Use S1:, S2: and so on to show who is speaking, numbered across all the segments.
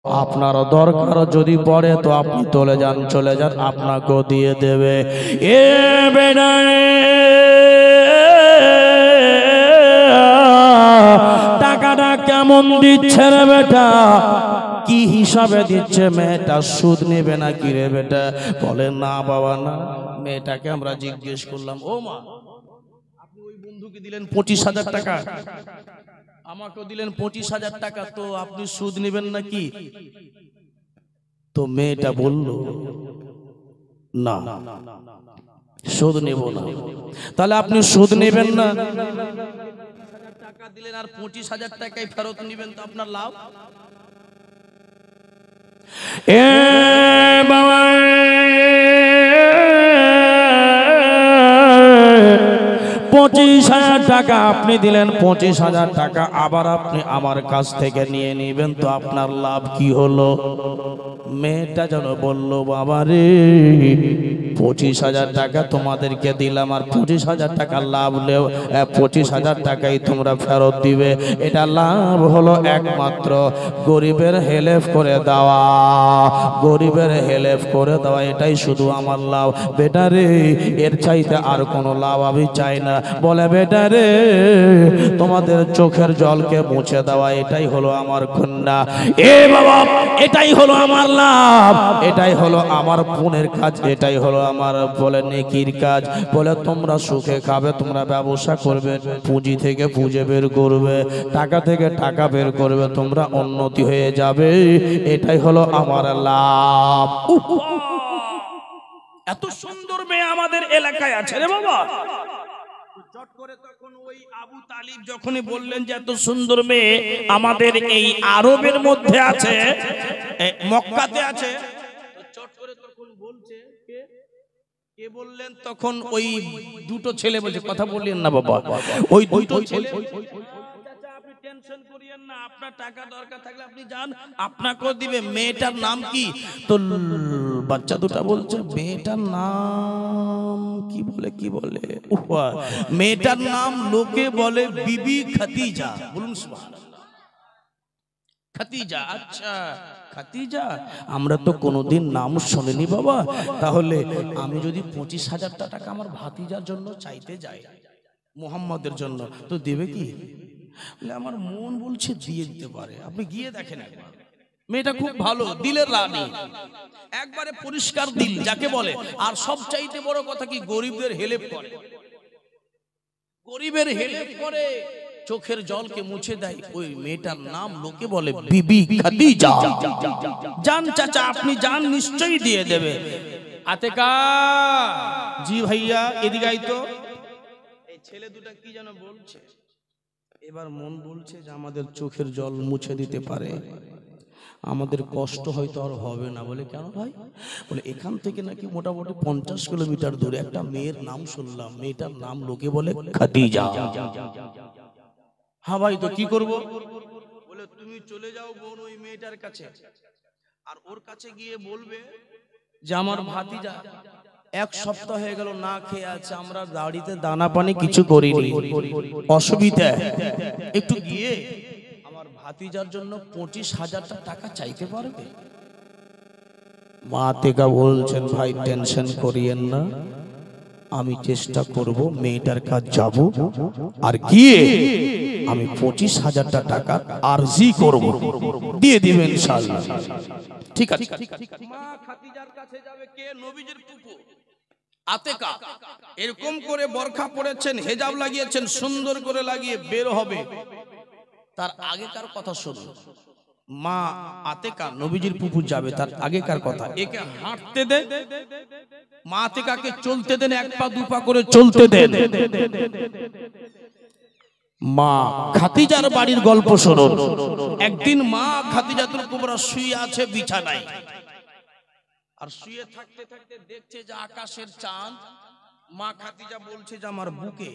S1: আপনার দরকার যদি পড়ে তো আপনি চলে যান আপনাকেও দিয়ে দেবে। এ বেটা টাকাটা কেমন দিচ্ছে রে বেটা, কি হিসাবে দিচ্ছে? মেয়েটা সুদ নেবে না কি রে বেটা? বলে না বাবা না। মেয়েটাকে আমরা জিজ্ঞেস করলাম, ও মা আপনি ওই বন্ধুকে দিলেন 25,000 টাকা, আমাকেও দিলেন 25,000 টাকা, তো আপনি সুদ নেবেন নাকি? তো মেয়েটা বলল না, সুদ নেব না। তাহলে আপনি সুদ নেবেন না, টাকা দিলেন আর 25,000 টাকাই ফেরত নেবেন, তো আপনার লাভ। এ বাবা 25,000 টাকা আপনি দিলেন, 25,000 টাকা আবার আপনি আমার কাছ থেকে নিয়ে নেবেন, তো আপনার লাভ কি হলো? মেয়েটা যেন বলল, বাবা রে 25,000 টাকা তোমাদেরকে দিলাম আর 25,000 টাকা লাভ নেও, 25,000 টাকাই তোমরা ফেরত দিবে, এটা লাভ হলো একমাত্র গরিবের হেল্প করে দেওয়া, গরিবের হেল্প করে দেওয়া, এটাই শুধু আমার লাভ। বেটা রে এর চাইতে আর কোনো লাভ আমি চাই না। বলে বেটা রে তোমাদের চোখের জলকে মুছে দেওয়া, এটাই হলো আমার কন্যা। এ বাবা এটাই হলো আমার লাভ, এটাই হলো আমার পুণ্যের কাজ, এটাই হলো আমার বলে নেকির কাজ। বলে তোমরা সুখে খাবে, তোমরা ব্যবসা করবে, পুঁজি থেকে পুঁজি বের করবে, টাকা থেকে টাকা বের করবে, তোমরা উন্নতি হয়ে যাবে, এটাই হলো আমার লাভ। এত সুন্দর মেয়ে আমাদের এলাকায় আছে রে বাবা। চট করে তখন ওই আবু তালিব যখনই বললেন যে এত সুন্দর মেয়ে আমাদের এই আরবের মধ্যে আছে, মক্কাতে আছে, চট করে তখন বলছে কে বললেন? তখন ওই দুটো ছেলে বলছে, কথা বললেন না বাবা, ওই দুটো ছেলে। আপনি টেনশন করিয়েন না, আপনার টাকা দরকার থাকলে আপনি যান, আপনাকেও দিবে। মেয়েটার নাম কি? তো বাচ্চা দুটা বলছে মেয়েটার নাম কি বলে, কি বলে, মেয়েটার নাম লোকে বলে বিবি খাদিজা। বলুন সুবহানাল্লাহ। খাদিজা, আচ্ছা খাদিজা, আমরা তো কোনোদিন নাম শুনিনি বাবা। তাহলে আমি যদি 25,000 টাকা আমার ভাতিজার জন্য চাইতে যাই, মুহাম্মাদের জন্য, তো দেবে কি? আমার মন বলছে দিয়ে দিতে পারে, আপনি গিয়ে দেখেন একবার। মেয়েটা খুব ভালো, দিলের রানী, একবারে পরিষ্কার দিল যাকে বলে। আর সবচাইতে বড় কথা কি, গরিবদের হেল্প করে, গরিবের হেল্প করে, চোখের জলকে মুছে দেয়। ওই মেয়েটার নাম লোকে বলে বিবি খাদিজা। জান চাচা আপনি জান, নিশ্চয়ই দিয়ে দেবে। আতেকা জি ভাইয়া এদিকে আই তো। এই ছেলে দুটা কি যেন বলছে, এবার মন বলছে যে আমাদের চোখের জল মুছে দিতে পারে, আমাদের কষ্ট হয়তো আর হবে না। বলে কেন ভাই? বলে এখান থেকে নাকি মোটামুটি 50 কিলোমিটার দূরে একটা মেয়ের নাম শুনলাম, মেয়েটার নাম লোকে বলে খাদিজা। হ্যাঁ ভাই, তো কি করব? বলে তুমি চলে যাও বোন ওই মেয়েটার কাছে, আর ওর কাছে গিয়ে বলবে যে আমার ভাতিজা 1 সপ্তাহ হয়ে গেল না খেয়ে আছে, আমরা দাড়িতে দানা পানি কিছু করিনি, অসুবিধা, একটু গিয়ে আমার ভাতিজার জন্য 25,000 টাকা চাইতে পারবে? মা তেকা বলছেন ভাই টেনশন করিয়েন না, আমি চেষ্টা করব, মেয়েটার কাজ যাব, আর গিয়ে আমি 25,000 টাকা আরজি করব, দিয়ে দিবেন ইনশাআল্লাহ। ঠিক আছে। মা খাদিজার কাছে যাবে কে? নবীজির ফুফু আতেকা। এরকম করে বরখা পরেছেন, হেজাব লাগিয়েছেন, সুন্দর করে লাগিয়ে বের হবে। তার আগেকার কথা শুনুন, মা আতেকা নবীজির ফুফু যাবে, তার আগেকার কথা। একে হাঁটতে দেন, মা আতেকাকে চলতে দেন, 1 পা 2 পা করে চলতে দেন। মা খাদিজার বাড়ির গল্প শুনুন। একদিন মা খাদিজাতুল কুবরা শুয়ে আছে বিছানায়, আর শুয়ে থাকতে থাকতে দেখছে যে আকাশের চাঁদ। মা খাদিজা বলছে যে আমার বুকে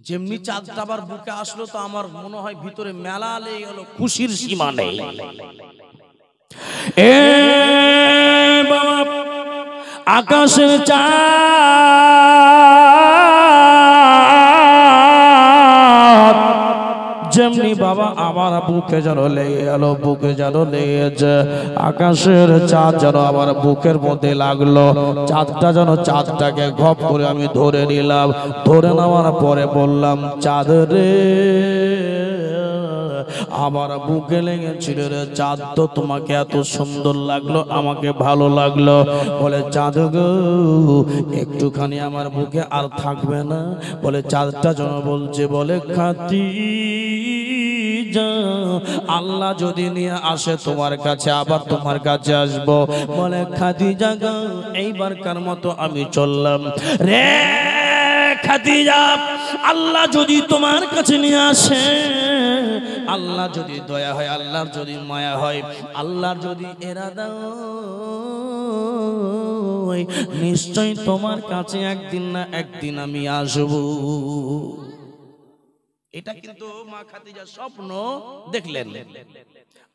S1: যেমনি চাঁদটা আবার বুকে আসলো, তো আমার মনে হয় ভিতরে মেলা লেগে গেল, খুশির সীমা নেই। এ বাবা আকাশের চাঁদ যেমনি বাবা আমার বুকে যেন লেগে গেল, বুকে যেন লেগেছে। আকাশের চাঁদ যেন আমার বুকের মধ্যে লাগলো। চাঁদটা যেন, চাঁদটাকে ঘপ করে আমি ধরে নিলাম। ধরে নেওয়ার পরে বললাম, চাঁদ রে আমার বুকে লেগেছিল রে চাঁদ, তো তোমাকে এত সুন্দর লাগলো, আমাকে ভালো লাগলো। বলে চাঁদ গো একটুখানি আমার বুকে আর থাকবে না? বলে চাঁদটা যেন বলছে, বলে খাদিজা আল্লাহ যদি নিয়ে আসে তোমার কাছে, আবার তোমার কাছে আসবো। বলে খাদিজা গো এইবারকার মতো আমি চললাম রে খাদিজা। আল্লাহ যদি তোমার কাছে নিয়ে আসে, আল্লাহ যদি দয়া হয়, আল্লাহর যদি মায়া হয়, আল্লাহর যদি ইরাদা হয়, নিশ্চয় তোমার কাছে একদিন না একদিন আমি আসব। এটা কিন্তু মা খাদিজা স্বপ্ন দেখলেন।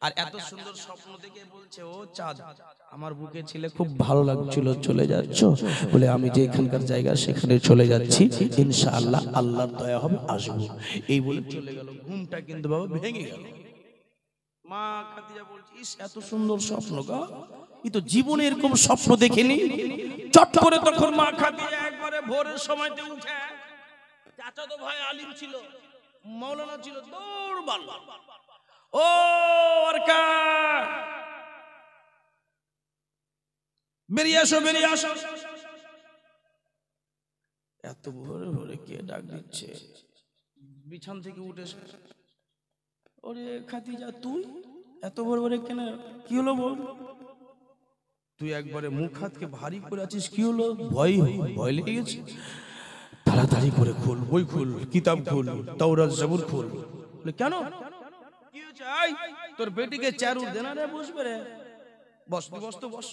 S1: আর এত সুন্দর স্বপ্ন দেখে বলছে, ও চাঁদ আমার বুকে ছিলে, খুব ভালো লাগছিল, চলে যাচ্ছ? বলে আমি যে এখানকার জায়গা সেখানে চলে যাচ্ছি, ইনশাআল্লাহ আল্লাহর দয়া হবে, আসবো। এই বলে চলে গেল। ঘুমটা কিন্তু বাবা ভেঙে গেল। মা খাদিজা বলছে, ইস এত সুন্দর স্বপ্ন গো, এই তো জীবনে এরকম স্বপ্ন দেখিনি। চট করে তখন মা খাদিজা একবারে ভোরের সময়তে উঠে, চাচাতো ভাই আলিম ছিল, মাওলানা ছিল, দৌড় মারল, ও ওয়ারকা বেরিয়ে আসো, বেরিয়ে আসো। এত ভোরে ভোরে কে ডাক দিচ্ছে? বিছান থেকে উঠে, ওরে খাদিজা তুই এত ভোরে ভোরে কেন? কি হলো বল? তুই একবারে মুখ হাতকে ভারী করে আছিস, কি হলো? ভয় ভয় লেগে গেছে? তাড়াতাড়ি করে খুল, বই খুল, কিতাব খুল, তাওরাত জাবুর খুল। বলে কেন, কি হয়েছে? আই তোর বেটিকে চার উঠ দেনা রে, বসবে রে, বস বস তো বস।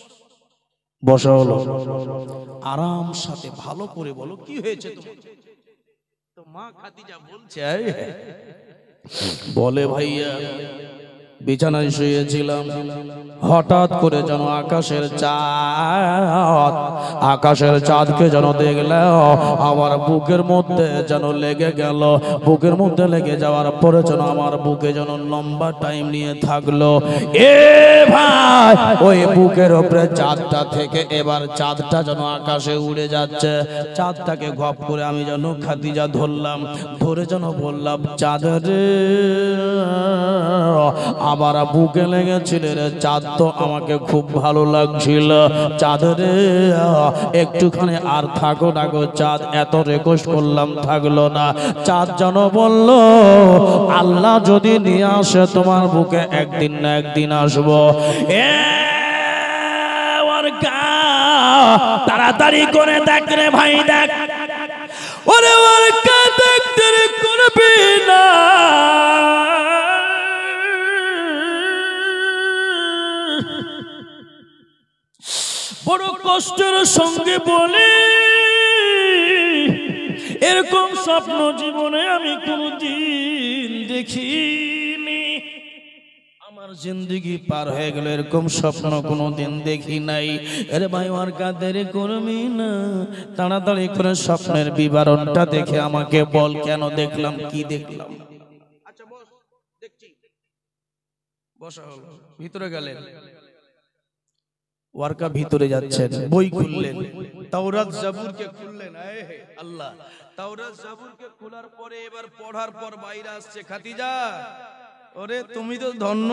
S1: বসা হলো। আরাম সাথে ভালো করে বলো কি হয়েছে তোমার? তো মা খাদিজা বলছে, বলে ভাইয়া বিছানায় শুয়েছিলাম, হঠাৎ করে যেন আকাশের চাঁদকে যেন দেখলাম, আমার বুকের মধ্যে যেন লেগে গেল। বুকের মধ্যে লেগে যাওয়ার পরে যেন আমার বুকে যেন লম্বা টাইম নিয়ে থাকলো। এ ভাই ওই বুকের উপরে চাঁদটা থেকে এবার চাঁদটা যেন আকাশে উড়ে যাচ্ছে। চাঁদটাকে ঘপ করে আমি যেন খাদিজা ধরলাম, ধরে যেন বললাম, চাঁদ রে আমার বুকে লেগেছিল রে চাঁদ, তো আমাকে খুব ভালো লাগছিল। চাঁদ রে একটুখানি আর থাকো না গো চাঁদ, এত রিকোয়েস্ট করলাম থাকলো না। চাঁদ যেন বলল, আল্লাহ যদি নিয়ে আসে তোমার বুকে একদিন না একদিন আসবো। তাড়াতাড়ি করে দেখ রে ভাই, দেখ ওরে ওয়ারকা দেখতে করবি না, বড় কষ্টের সঙ্গে বলে, এরকম স্বপ্ন জীবনে আমি কোনদিন দেখিনি। আমার জিন্দগি পার হয়ে গেল, এরকম স্বপ্ন কোনদিন দেখি নাই। আরে ভাই ওয়ারকা দেরি করবি না, তাড়াতাড়ি করে স্বপ্নের বিবরণটা দেখে আমাকে বল, কেন দেখলাম, কি দেখলাম? আচ্ছা বস, দেখছি। বসা হলো, ভিতরে গেলেন। ওয়ারকা ভিতরে যাচ্ছেন, বই খুললেন, তাওরাত জাবুরকে খুললেন। আল্লাহ, তাওরাত জাবুরকে খোলার পরে এবার পড়ার পর বাইরে আসছে, খাদিজা ওরে তুমি তো ধন্য।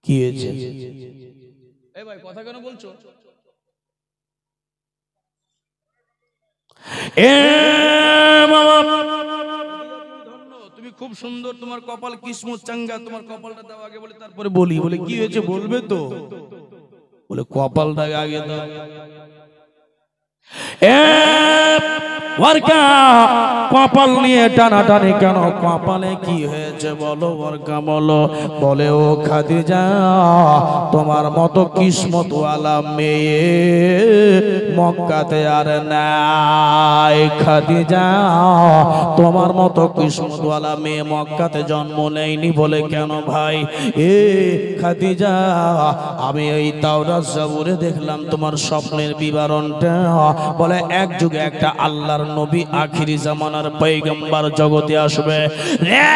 S1: কি হয়েছে? এই ভাই কথা কেন বলছো? এ বাবা তুমি খুব সুন্দর, তোমার কপাল কিসমত চাঙ্গা, তোমার কপালটা দাও আগে, বলে তারপরে বলি। বলে কি হয়েছে বলবে তো? বলে কপালটা আগে দাও। ওয়ারকা কপাল নিয়ে টানাটানি কেন? কপালে কি হয়েছে বলো ওয়ারকা, বলো। বলে ও খাদিজা তোমার মতো কিসমতওয়ালা মেয়ে মক্কাতে আর নাই। খাদিজা তোমার মতো কিসমতওয়ালা মেয়ে মক্কাতে জন্ম নেয়নি। বলে কেন ভাই? এ খাদিজা আমি এই তাওরাত জাবুরে দেখলাম তোমার স্বপ্নের বিবরণটা। বলে এক যুগে একটা আল্লাহর নবী আখিরি জামানার পয়গম্বর জগতে আসবে। রে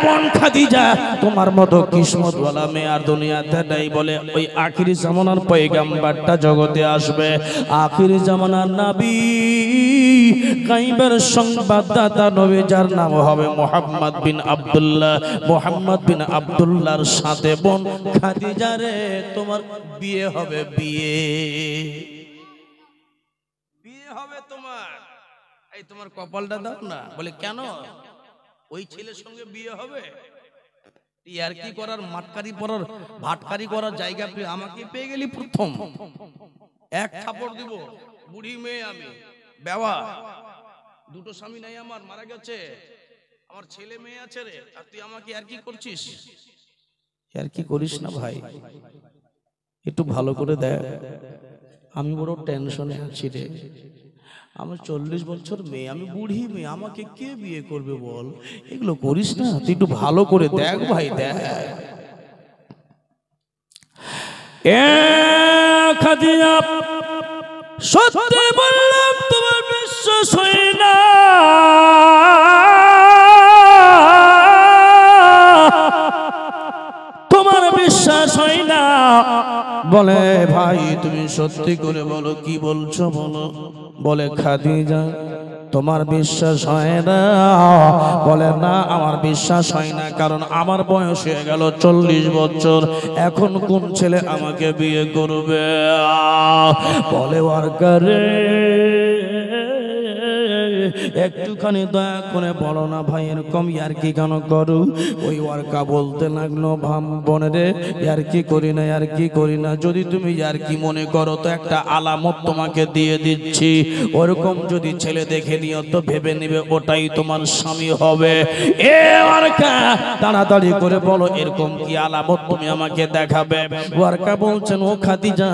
S1: বোন খাদিজা, তোমার মতো কিসমতওয়ালা মেয়ে আর দুনিয়াতে নেই বলে ওই আখিরি জামানার পয়গম্বরটা জগতে আসবে। আখিরি জামানার নবী, গায়বের সংবাদদাতা নবী, যার নাম হবে মুহাম্মদ বিন আব্দুল্লাহ। মুহাম্মদ বিন আব্দুল্লাহর সাথে বোন খাদিজা রে তোমার বিয়ে হবে। বিয়ে হবে তোমার। এই তোমার কপালটা দাও না। বলে কেন? ওই ছেলের সঙ্গে বিয়ে হবে? আর কি করার, মাটকারি পরার, ভাটকারি করার জায়গা পেয়ে আমাকে পেয়ে গেলি প্রথম। এক থাপড় দিব, বুড়ি মেয়ে আমি, বেওয়া, দুটো স্বামী নাই আমার, মারা গেছে, আমার ছেলে মেয়ে আছে রে, আর তুই আমাকে আর কি করছিস? আর কি করিস না ভাই, একটু ভালো করে দেখ, আমি বড় টেনশনে আছি রে। আমার 40 বছর মেয়ে, আমি বুড়ি মেয়ে, আমাকে কে বিয়ে করবে বল? এগুলো করিস না, তুই একটু ভালো করে দেখ ভাই, দেখ। খাদিজা, সত্যি বললাম তোমার বিশ্বাস হয় না। তোমার বিশ্বাস হয় না। বলে ভাই তুমি সত্যি করে বলো, কি বলছো বলো। বলে খাদিজা, তোমার বিশ্বাস হয় না? বলে না, আমার বিশ্বাস হয় না, কারণ আমার বয়স হয়ে গেল 40 বছর, এখন কোন ছেলে আমাকে বিয়ে করবে? বলে ওয়ার্কারে, একটুখানি দয়া করে বলো না ভাই, এরকম ইয়ার কি কেন করো? ওই ওয়ার্কা বলতে লাগলো, বোনে রে, ইয়ার কি করি না, ইয়ার কি করি না। যদি তুমি ইয়ার কি মনে করো তো একটা আলামত তোমাকে দিয়ে দিচ্ছি, ওরকম যদি ছেলে দেখে নিও তো ভেবে নিবে ওটাই তোমার স্বামী হবে। এ ওয়ার্কা, তাড়াতাড়ি করে বলো এরকম কি আলামত তুমি আমাকে দেখাবে? ওয়ার্কা বলছেন, ও খাদিজা,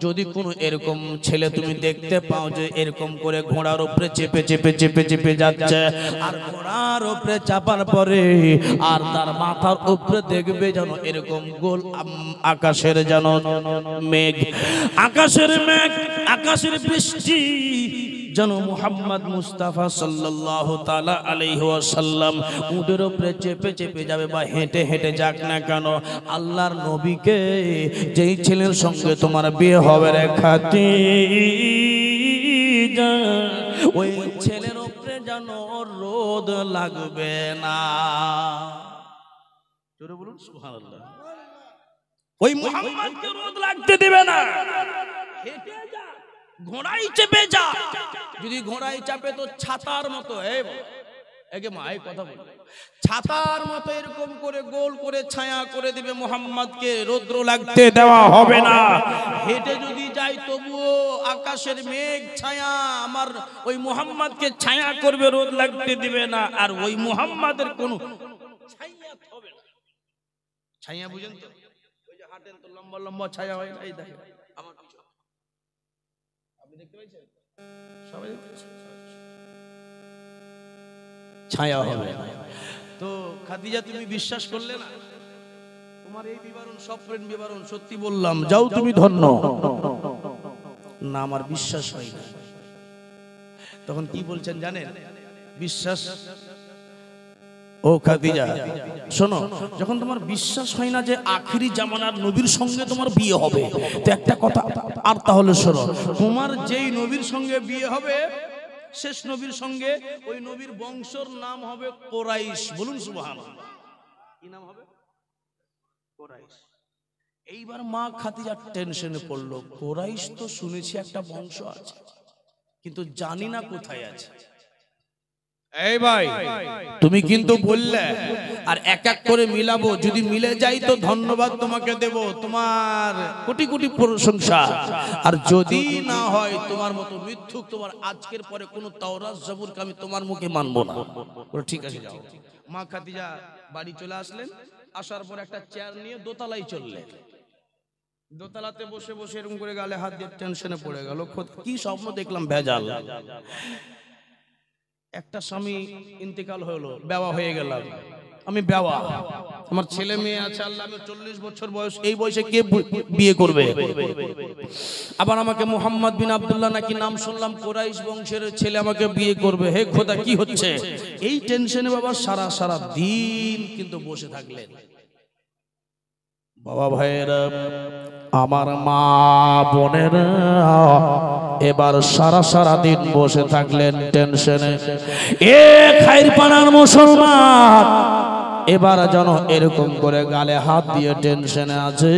S1: যদি কোনো এরকম ছেলে তুমি দেখতে পাও যে এরকম করে ঘোড়ার উপরে চেপে চেপে চেপে চেপে যাচ্ছে, আর ঘোড়ার উপরে চাপার পরে আর তার মাথার উপরে দেখবে যেন এরকম গোল আকাশের যেন মেঘ, আকাশের মেঘ, আকাশের বৃষ্টি যেন মুহাম্মদ মুস্তাফা সাল্লাল্লাহু তাআলা আলাইহি ওয়াসাল্লাম উটের উপরে চেপে চেপে যাবে বা হেঁটে হেঁটে যাক না কেন, আল্লাহর নবীকে যেই ছেলের সঙ্গে তোমার বিয়ে হবে রে খাদিজা, ওই ছেলের উপরে যেন রোদ লাগবে না। জোরে বলুন সুবহানাল্লাহ। ওই মুহাম্মদকে রোদ লাগতে দিবে না। হেঁটে যা, ঘোড়ায় চেপে যা, যদি ঘোড়ায় চাপে তো ছাতার মতো, কথা বল, ছাতার মতো এরকম করে গোল করে ছায়া করে দিবে, মুহাম্মদকে রৌদ্র লাগতে দেওয়া হবে না। হেঁটে যদি যাই তবুও আকাশের মেঘ ছায়া আমার ওই মুহাম্মদকে ছায়া করবে, রোদ লাগতে দিবে না। আর ওই মুহাম্মদের কোনো ছায়া হবে না। ছায়া বুঝেন তো, ওই যে হাঁটেন তো লম্বা লম্বা ছায়া হয়, এই দেখেন আমার পিছনে, আপনি দেখতে পাচ্ছেন, সবাই ছায়া হবে। তো খাদিজা তুমি বিশ্বাস করলে না, তোমার এই বিবরণ সব প্রেম বিবরণ সত্যি বললাম, যাও তুমি ধন্য। না আমার বিশ্বাস হয় না। তখন কি বলছেন জানেন? বিশ্বাস, ও খাদিজা শোনো, যখন তোমার বিশ্বাস হয় না যে আখিরি জামানার নবীর সঙ্গে তোমার বিয়ে হবে, তো একটা কথা আর তাহলে শোনো, তোমার যেই নবীর সঙ্গে বিয়ে হবে, শেষ নবীর সঙ্গে, ওই নবীর বংশর নাম হবে কোরাইশ। বলুন সুবহানাল্লাহ। কি নাম হবে? কোরাইশ। এইবার মা খাদিজা টেনশনে পড়লো, কোরাইশ তো শুনেছি একটা বংশ আছে, কিন্তু জানি না কোথায় আছে। এই ভাই তুমি কিন্তু বললে, আর এক এক করে মিলাবো, যদি মিলে যাই তো ধন্যবাদ তোমাকে দেব, তোমার কোটি কোটি প্রশংসা, আর যদি না হয় তোমার মতো মিথ্যুক, তোমার আজকের পরে কোনো তাওরাত জবুরকে আমি তোমার মুখে মানবো না। ঠিক আছে যাও। মা খাদিজা বাড়ি চলে আসলেন, আসার পর একটা চেয়ার নিয়ে দোতলায় চললেন। দোতলাতে বসে বসে এরকম করে গালে হাত দিয়ে টেনশনে পড়ে গেল, কি স্বপ্ন দেখলাম ভেজাল। একটা স্বামী ইন্তেকাল হলো, বেওয়া হয়ে গেলাম, আমি বেওয়া, আমার ছেলে মেয়ে আছে, আল্লাহ আমি 40 বছর বয়স, এই বয়সে কে বিয়ে করবে? আবার আমাকে মোহাম্মদ বিন আব্দুল্লাহ নাকি নাম শুনলাম, কুরাইশ বংশের ছেলে আমাকে বিয়ে করবে। হে খোদা কি হচ্ছে? এই টেনশনে বাবা সারা দিন কিন্তু বসে থাকলেন। বাবা ভাইয়েরা, আমার মা বোনেরা এবার সারা দিন বসে থাকলেন টেনশনে। এ খাইর পানার মুসলমান এবার যেন এরকম করে গালে হাত দিয়ে টেনশনে আছে।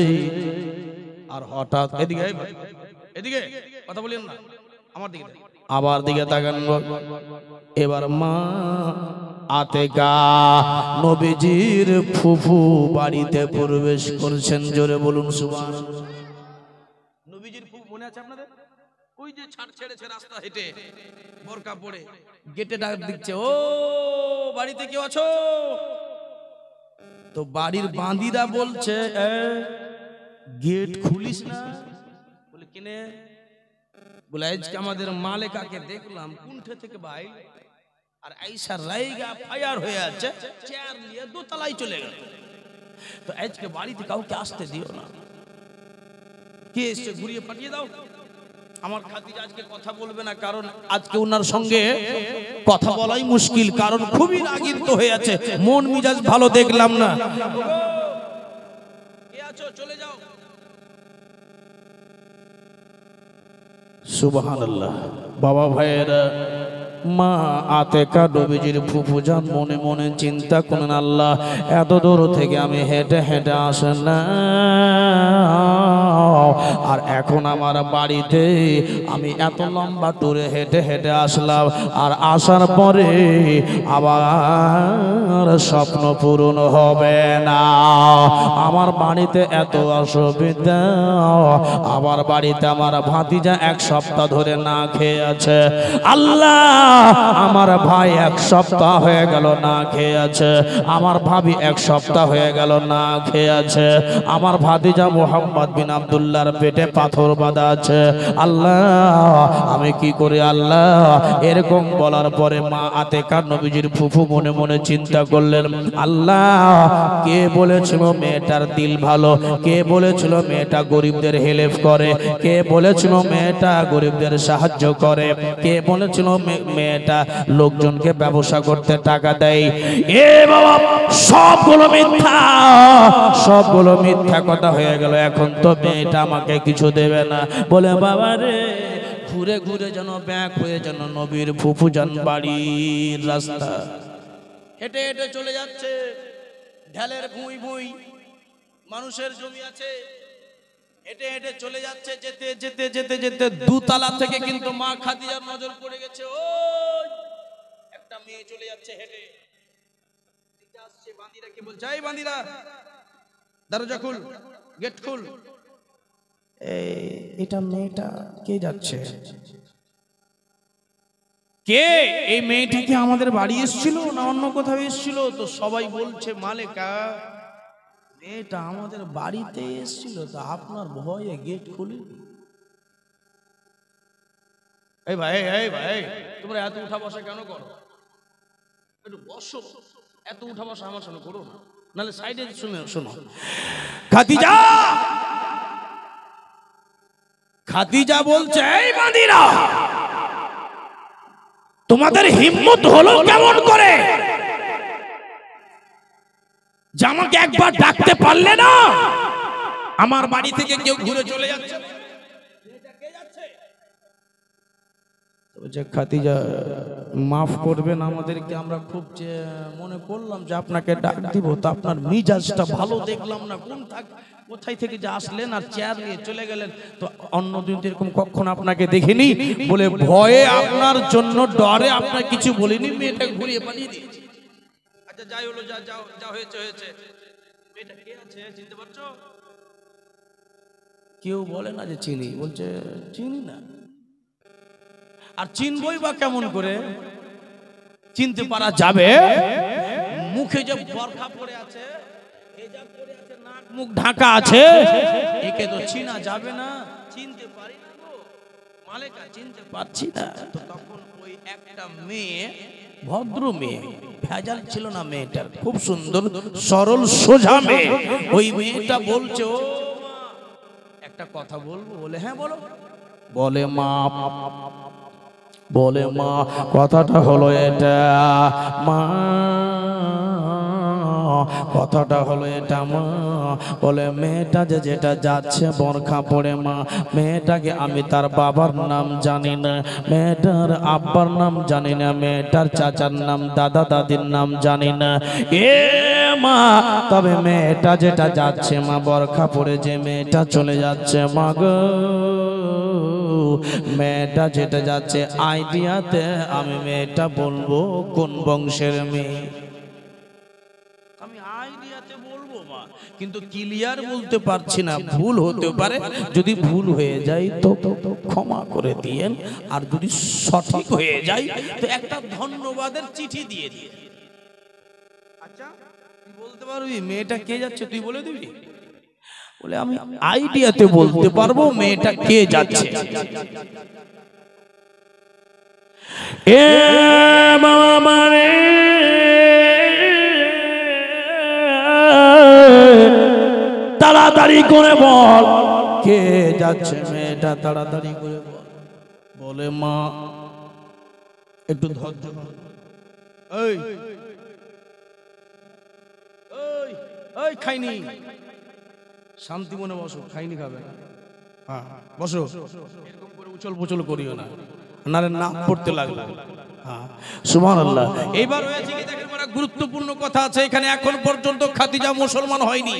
S1: আর হঠাৎ এদিকে কথা বলেন না, আমার দিকে আবার দিকে তাকান। এবার মা আতেকা নবীজির ফুফু বাড়িতে প্রবেশ করছেন। জোরে বলুন সুবহানাল্লাহ। নবীজির ফুফু মনে আছে আপনাদের? ওই যে ছাড় ছেড়েছে রাস্তা হেঁটে বোরকা পরে গেটে ডাক দিচ্ছে, ও বাড়িতে কেউ আছো? তো বাড়ির বাঁদিরা বলছে, গেট খুলিস না। বলে কিনে? বলে আজকে আমাদের মালেকাকে দেখলাম কুণ্ঠে থেকে ভাই, আর আইসা রাইগা ফায়ার হয়ে আছে, চেয়ার নিয়ে দোতলায় চলে গেল। তো আজকে বাড়িতে কাউকে আসতে দিও না। কে এসছে ঘুরিয়ে পাঠিয়ে দাও। আমার খাতিরে আজকে কথা বলবে না, কারণ আজকে ওনার সঙ্গে কথা বলাই মুশকিল, কারণ খুবই রাগিত হয়ে আছে, মন মিজাজ ভালো দেখলাম না। কে আছো? চলে যাও। সুবহানাল্লাহ। বাবা ভাইয়েরা, মা আতেকা নবীজির ফুফুজান মনে মনে চিন্তা করেন, আল্লাহ এত দূর থেকে আমি হেঁটে হেঁটে আসলাম, আর এখন আমার বাড়িতে আমি এত লম্বা ট্যুরে হেঁটে হেঁটে আসলাম, আর আসার পরে আবার স্বপ্ন পূরণ হবে না। আমার বাড়িতে এত অসুবিধা, আমার বাড়িতে আমার ভাতিজা 1 সপ্তাহ ধরে না খেয়ে আছে। আল্লাহ, আমার ভাই 1 সপ্তাহ হয়ে গেল না খেয়ে আছে, আমার ভাবি 1 সপ্তাহ হয়ে গেল না খেয়ে আছে, আমার ভাতিজা মোহাম্মদ বিন আব্দুল্লাহর পেটে পাথর বাঁধা আছে। আল্লাহ, আমি কি করি? আল্লাহ, এরকম বলার পরে মা আতেকা নবীজির ফুফু মনে মনে চিন্তা করলেন, আল্লাহ কে বলেছিল মেয়েটার দিল ভালো? কে বলেছিল মেয়েটা গরিবদের হেল্প করে? কে বলেছিল মেয়েটা গরিবদের সাহায্য করে? কে বলেছিল মেয়েটা লোকজনকে ব্যবসা করতে টাকা দেয়? এ বাবা, সবগুলো মিথ্যা, সবগুলো মিথ্যা কথা হয়ে গেল। এখন তো মেয়েটা আমাকে কিছু দেবে না। বলে বাবা রে, ঘুরে ঘুরে যেন ব্যাক হয়ে যেন নবীর ফুফুজান বাড়ির রাস্তা হেঁটে হেঁটে চলে যাচ্ছে। ঢালের ভুঁই ভুঁই মানুষের জমি আছে, হেঁটে হেঁটে চলে যাচ্ছে। যেতে যেতে যেতে যেতে 2 তলা থেকে কিন্তু মা খাদিজার নজর পড়ে গেছে। ওই একটা মেয়ে চলে যাচ্ছে হেঁটে, আসছে। বান্দিরা কে বলছে, এই বান্দিরা দরজা খুল, গেট খুল। এটা মেয়েটা কে যাচ্ছে? কে? এই মেয়েটা কি আমাদের বাড়ি এসেছিল না অন্য কোথাও এসেছিল? তো সবাই বলছে, মালেকা মেয়েটা আমাদের বাড়িতে এসেছিল, তো আপনার ভয়ে গেট খুলি। এই ভাই, এই ভাই, তোমরা এত উঠা বসা কেন করো? একটু বসো। এত উঠা বসা আমার সঙ্গে করো না, নাহলে সাইডে শুনে শোনো। খাদিজা, খাদিজা বলছে, এই বান্দিরা, তোমাদের হিম্মত হলো কেমন করে যে আমাকে একবার ডাকতে পারলে না? আমার বাড়ি থেকে কেউ ঘুরে চলে যাচ্ছে। খাদিজা, মাফ করবেন আমাদেরকে, আমরা খুব মনে করলাম যে আপনাকে ডাক দিব, তো আপনার মিজাজটা ভালো দেখলাম না, কোথায় থেকে যে আসলেন আর চেয়ার নিয়ে চলে গেলেন, তো অন্যদিন এরকম কখনো আপনাকে দেখিনি। বলে ভয়ে আপনার জন্য ডরে আপনার কিছু বলিনি, মেয়েটাকে ঘুরিয়ে পাঠিয়ে দিয়েছি। আচ্ছা যাই হলো, যা হয়েছে হয়েছে। মেয়েটা কে আছে চিনতে পারছো? কেউ বলে না যে চিনি, বলছে চিনি না। আর চিনবই বা কেমন করে? চিনতে পারা যাবে? মুখে যে বরখা পরে আছে, হিজাব পরে আছে, নাক মুখ ঢাকা আছে, একে তো চিনা যাবে না। চিনতে পারি না গো। মালেকা চিনতে পারছি না। তো তখন ওই একটা মেয়ে, ভদ্র মেয়ে, ভেজাল ছিল না মেয়েটার, খুব সুন্দর সরল সোজা মেয়ে। ওই মেয়েটা বলছে, ও একটা কথা বলবো? বলে হ্যাঁ বলো। বলে মা কথাটা হলো এটা, মা কথাটা হলো এটা মা। বলে মেয়েটা যেটা যাচ্ছে বোরখা পরে মা, মেয়েটাকে আমি তার বাবার নাম জানি না, মেয়েটার আব্বার নাম জানি না, মেয়েটার চাচার নাম, দাদা দাদির নাম জানি না এ মা। তবে মেয়েটা যেটা যাচ্ছে মা, বোরখা পরে যে মেয়েটা চলে যাচ্ছে মা গো, মেয়েটা যেটা যাচ্ছে আইডিয়াতে আমি মেয়েটা বলবো কোন বংশের মেয়ে। আমি আইডিয়াতে বলবো মা, কিন্তু ক্লিয়ার বলতে পারছি না, ভুল হতে পারে। যদি ভুল হয়ে যায় তো ক্ষমা করে দিয়েন, আর যদি সঠিক হয়ে যায় তো একটা ধন্যবাদের চিঠি দিয়ে দিয়ে। আচ্ছা তুই বলতে পারবি মেয়েটা কে যাচ্ছে? তুই বলে দিবি? বলে আমি আইডিয়াতে বলতে পারবো মেয়েটা কে যাচ্ছে। এ বাবা মানে তাড়াতাড়ি করে বল কে যাচ্ছে মেয়েটা, তাড়াতাড়ি করে বল। বলে মা একটু ধৈর্য ধর। এই এই খাইনি, শান্তি মনে বসো, খাইনি খাবে, হ্যাঁ বসো। এরকম করে উছল পুছল করিও না, নারে নাক পড়তে লাগলো। হ্যাঁ সুবহানাল্লাহ। এইবার হয়েছে কি দেখেন, বড় গুরুত্বপূর্ণ কথা আছে এখানে। এখন পর্যন্ত খাদিজা মুসলমান হয়নি,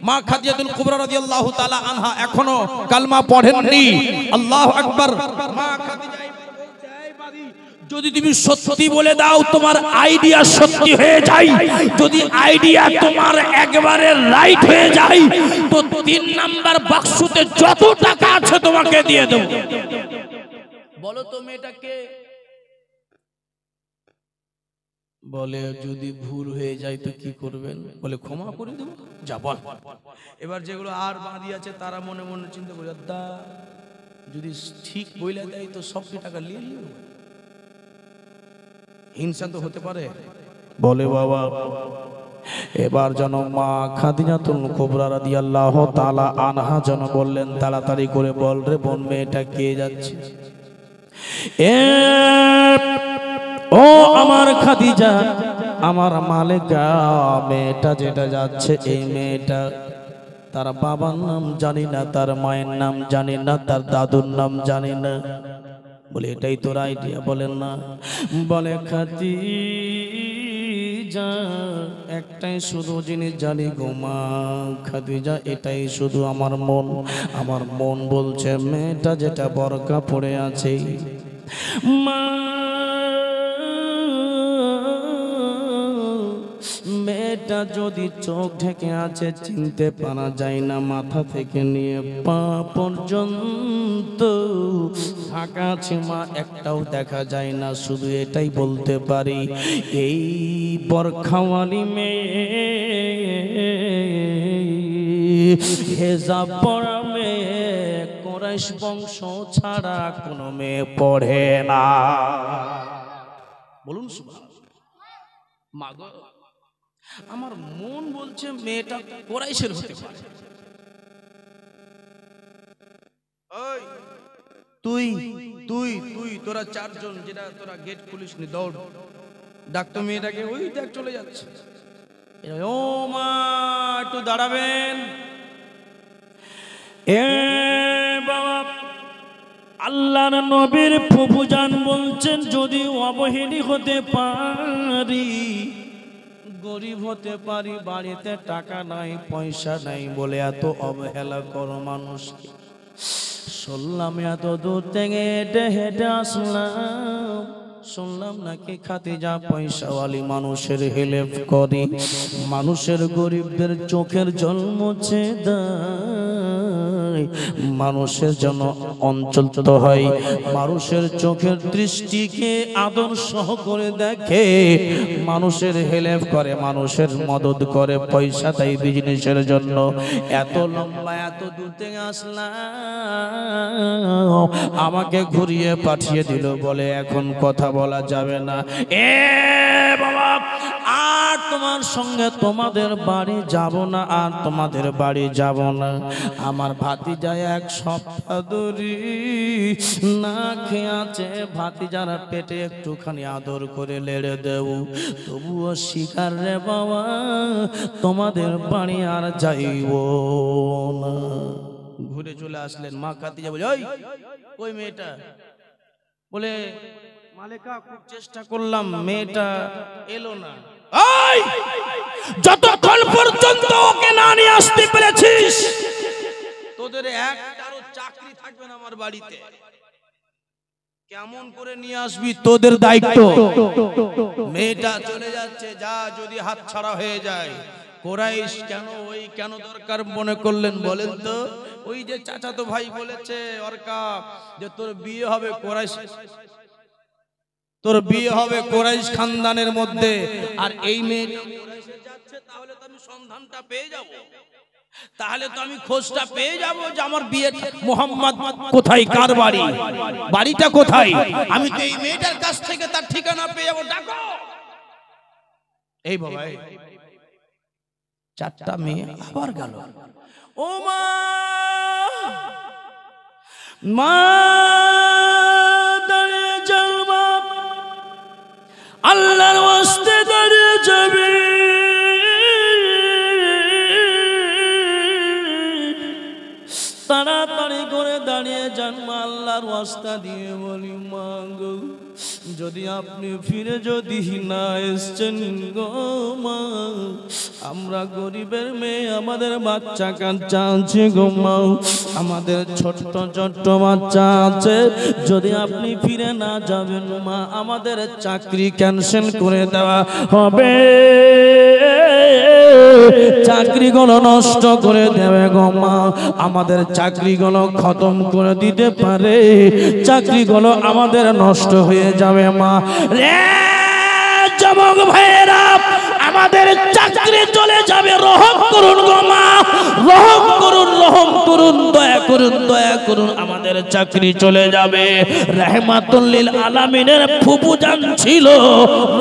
S1: মা খাদিজাতুল কুবরা রাদিয়াল্লাহু তাআলা আনহা এখনো কালমা পড়েননি। আল্লাহু আকবার। মা খাদিজা এবার বলছে, এই বাদী, যদি তুমি সত্যি বলে দাও তোমার আইডিয়া সত্যি হয়ে যায়, যদি আইডিয়া তোমার একবারে রাইট হয়ে যায় তো 3 নাম্বার বাক্সতে যত টাকা আছে তোমাকে দিয়ে দেব। বলো তো মেয়েটাকে। বলে যদি ভুল হয়ে যায় তো কি করবেন? বলে ক্ষমা করে দেব। যা বল। এবার যেগুলো আর বাঁধি আছে তারা মনে মনে চিন্তা করে, দা যদি ঠিক বইলে দেয় তো সব টাকা নিয়ে নিও, হিংসা তো হতে পারে। বলে বাবা এবার যেন মা খাদিজাতুল কুবরা রাদিয়াল্লাহু তাআলা আনহা যেন বললেন, তাড়াতাড়ি করে বল রে বোন মেয়েটা কে যাচ্ছে। ও আমার খাদিজা, আমার মালেকা, মেয়েটা যেটা যাচ্ছে এই মেয়েটা তার বাবার নাম জানি না, তার মায়ের নাম জানি না, তার দাদুর নাম জানি না। বলে এটাই তোর আইডিয়া? বলেন না। বলে খাদিজা একটাই শুধু জিনিস জানি গো মা খাদিজা, এটাই শুধু আমার মন বলছে মেয়েটা যেটা বোরকা পরে আছে মা, মেয়েটা যদি চোখ ঢেকে আছে চিনতে পারা যায় না, মাথা থেকে নিয়ে পা পর্যন্ত ঢাকা আছে মা, একটাও দেখা যায় না। শুধু এটাই বলতে পারি এই বোরখাওয়ালি মেয়ে, হেজাব পরা মেয়ে কুরাইশ বংশ ছাড়া কোনো মেয়ে পড়ে না। বলুন মা গো, আমার মন বলছে মেয়েটা কুরাইশের হতে পারে। তুই তুই তুই তোরা 4 জন যেটা তোরা গেট খুলিসনি, দৌড় ডাক্তার মেয়েটাকে, ওই দেখ চলে যাচ্ছে। ও মা একটু দাঁড়াবেন। এ বাবা, আল্লাহর নবীর ফুফুজান বলছেন যদি অবহেলি হতে পারি, গরিব হতে পারি, বাড়িতে টাকা নাই পয়সা নাই বলে এত অবহেলা করো মানুষকে। শুনলাম এত দূর থেকে হেঁটে হেঁটে আসলাম, শুনলাম নাকি খাদিজা পয়সাওয়ালি মানুষের হেল্প করে, মানুষের গরিবদের চোখের জল মুছে দেয়। মানুষের জন্য অঞ্চলত হয়, মানুষের চোখের দৃষ্টিকে আদর্শ করে দেখে, মানুষের হেল্প করে, মানুষের মদত করে, পয়সা দেয় বিজনেসের জন্য। এত লম্বা এত দূর থেকে আসলাম, আমাকে ঘুরিয়ে পাঠিয়ে দিল বলে এখন কথা বলা যাবে না। এ বাবা, আর তোমার সঙ্গে তোমাদের বাড়ি যাব না, আর তোমাদের বাড়ি যাব না। আমার ভাতিজা এক সপ্তাহ ধরে না খেয়ে আছে, ভাতিজার পেটে একটুখানি আদর করে লেড়ে দেও, তবুও শিকার রে বাবা, তোমাদের বাড়ি আর যাইব না। ঘুরে চলে আসলেন। মা খাদিজা বলে, ওই কই মেয়েটা? বলে, মালেকা খুব চেষ্টা করলাম, মেয়েটা এলো না। যতক্ষণ পর্যন্ত ওকে না নিয়ে আসতে পেরেছিস, তোদের একটারও চাকরি থাকবে না আমার বাড়িতে। কেমন করে নিয়ে আসবি তোদের দায়িত্ব। মেয়েটা চলে যাচ্ছে, যা যদি হাত ছাড়া হয়ে যায়। কোরাইশ কেন ওই কেন দরকার মনে করলেন বলেন তো? ওই যে চাচাতো ভাই বলেছে অর্কা যে তোর বিয়ে হবে কোরাইশ, তোর বিয়ে হবে কোরাইশ খানদানের মধ্যে, আর এই মেয়েটা কোরাইশে যাচ্ছে, তাহলে তো আমি সন্ধানটা পেয়ে যাব, তাহলে তো আমি খোঁজটা পেয়ে যাব যে আমার বিয়ে মোহাম্মদ কোথায়, কার বাড়ি, বাড়িটা কোথায়। আমি তো এই মেয়েটার কাছ থেকে তার ঠিকানা পেয়ে যাব। ডাকো। এই বাবা, চারটা মেয়ে আবার গেল। ও মা, মা দাঁড়িয়ে যাও, মা আল্লাহর ওয়াস্তে দাঁড়িয়ে যাবে। তাড়াতাড়ি করে দাঁড়িয়ে যান মা, আল্লাহর ওয়াস্তা দিয়ে বলি, মা গো, যদি আপনি ফিরে যদি না এসছেন গো মা, আমরা গরিবের মেয়ে, আমাদের বাচ্চা কাচ্চা আছে গো মা, আমাদের ছোট্ট ছোট্ট বাচ্চা আছে, যদি আপনি ফিরে না যাবেন মা, আমাদের চাকরি ক্যান্সেল করে দেওয়া হবে, চাকরিগুলো নষ্ট করে দেবে গো মা, আমাদের চাকরিগুলো খতম করে দিতে পারে, চাকরিগুলো আমাদের নষ্ট হয়ে যাবে মা। রে যুবক ভাইয়েরা, আমাদের চাকরি চলে যাবে, রহম করুন গো মা, রহম করুন, রহম করুন, দয়া করুন, দয়া করুন, আমাদের চাকরি চলে যাবে। রাহমাতুল লিল আলামিনের ফুফু জান ছিল,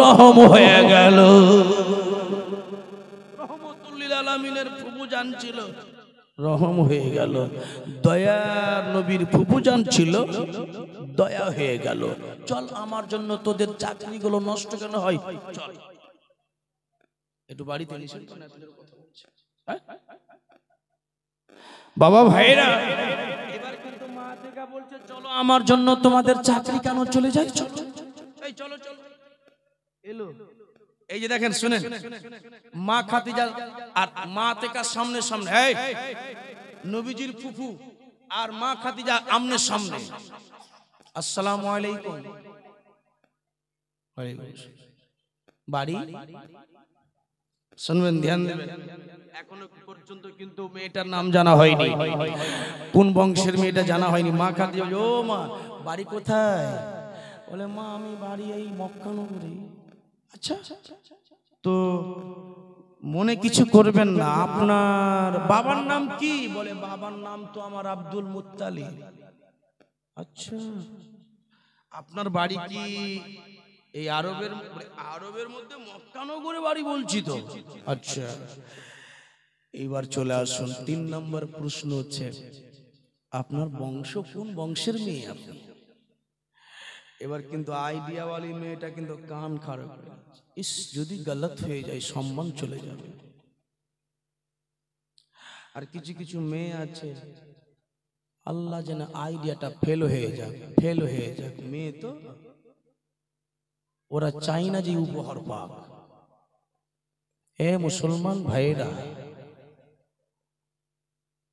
S1: রহম হয়ে গেল। রাহমাতুল লিল আলামিনের ফুফু জান ছিল, রহম হয়ে গেল। দয়া নবীর ফুফু জান ছিল, দয়া হয়ে গেল। চল, আমার জন্য তোদের চাকরিগুলো নষ্ট কেন হয়, চল একটু বাড়িতে নিষেধ করে কথা বলছে। বাবা ভাইরা, এবার কিন্তু মা থেকে বলছে, চলো আমার জন্য তোমাদের চাকরি কেন চলে যায়, চলো, এই চলো চলো। এলো, এই যে দেখেন, শুনেন, মা খাদিজা আর মা থেকে সামনে সামনে, এই নবীজির ফুফু আর মা খাদিজা আমনে সামনে। আসসালামু আলাইকুম। বাড়ি শুনবেন, ধ্যান দেবেন। এখনো পর্যন্ত কিন্তু মেয়েটার নাম জানা হয়নি, কোন বংশের মেয়েটা জানা হয়নি। মা খাদিজা, ও মা, বাড়ি কোথায়? বলে, মা আমি বাড়ি এই মক্কানগরে। আচ্ছা, তো মনে কিছু করবেন না, আপনার বাবার নাম কি? বলে, বাবার নাম তো আমার আব্দুল মুত্তালিব। আচ্ছা, আপনার বাড়ি কি এই আরবের মধ্যে মক্কানগরে বাড়ি বলছি তো? আচ্ছা, এইবার চলে আসুন, 3 নম্বর প্রশ্ন হচ্ছে, আপনার বংশ কোন বংশের মেয়ে আপনি? এবার কিন্তু আইডিয়াওয়ালি মেয়েটা কিন্তু কান খাড়া করে, ইস যদি গলত হয়ে যায় সম্মান চলে যাবে। আর কিছু কিছু মেয়ে আছে, আল্লাহ যেন আইডিয়াটা ফেল হয়ে যাক, ফেল হয়ে যাক। মেয়ে তো ওরা চাই না যে উপহার পাক। এ মুসলমান ভাইরা,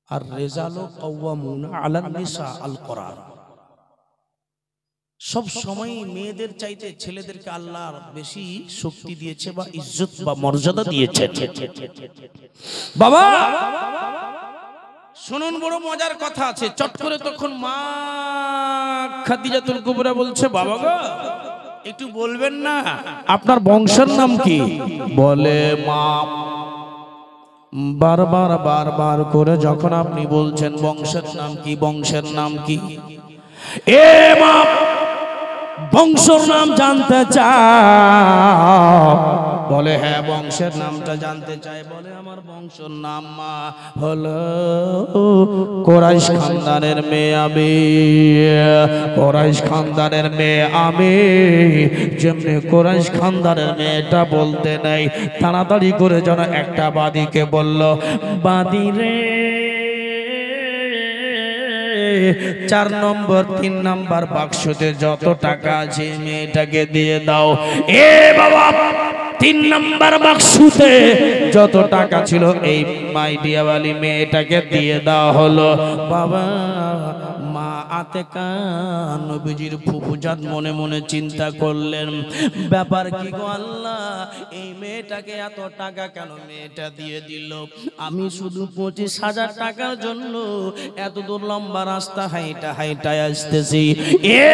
S1: আর রিজালু কাওয়ামুনা আলান নিসা, আল কোরআন। সব সময় মেয়েদের চাইতে ছেলেদেরকে আল্লাহ বেশি শক্তি দিয়েছে বা ইজ্জত বা মর্যাদা দিয়েছে। বাবা, শুনুন, বড় মজার কথা আছে। চট করে তখন মা খাদিজাতুল কুবরা বলছে, বাবা গো একটু বলবেন না আপনার বংশের নাম কি? বলে, মা বারবার বারবার করে যখন আপনি বলছেন বংশের নাম কি, বংশের নাম কি, এ মা বংশের নাম জানতে চাও? বলে, হ্যাঁ বংশের নামটা জানতে চাই। বলে, আমার বংশের নাম মা হলো কুরাইশ খানদানের মেয়ে আমি, কুরাইশ খানদানের মেয়ে আমি। যেমনি কুরাইশ খানদানের মেয়েটা বলতে নাই, তাড়াতাড়ি করে যেন একটা বাদীকে বলল, বাদী রে 4 নম্বর 3 নম্বর বাক্সতে যত টাকা আছে মেয়েটাকে দিয়ে দাও। এ বাবা 3 নম্বর বাক্সতে যত টাকা ছিল এই মাইডিয়াওয়ালি মেয়েটাকে দিয়ে দেওয়া হলো। বাবা মা আতেকা নবীজির ফুফুজাত মনে মনে চিন্তা করলেন, ব্যাপার কি গো আল্লাহ, এই মেয়েটাকে এত টাকা কেন মেয়েটা দিয়ে দিল? আমি শুধু 25,000 টাকার জন্য এত দূর লম্বা রাস্তা হাইটা হাইটা আসতেছি। এ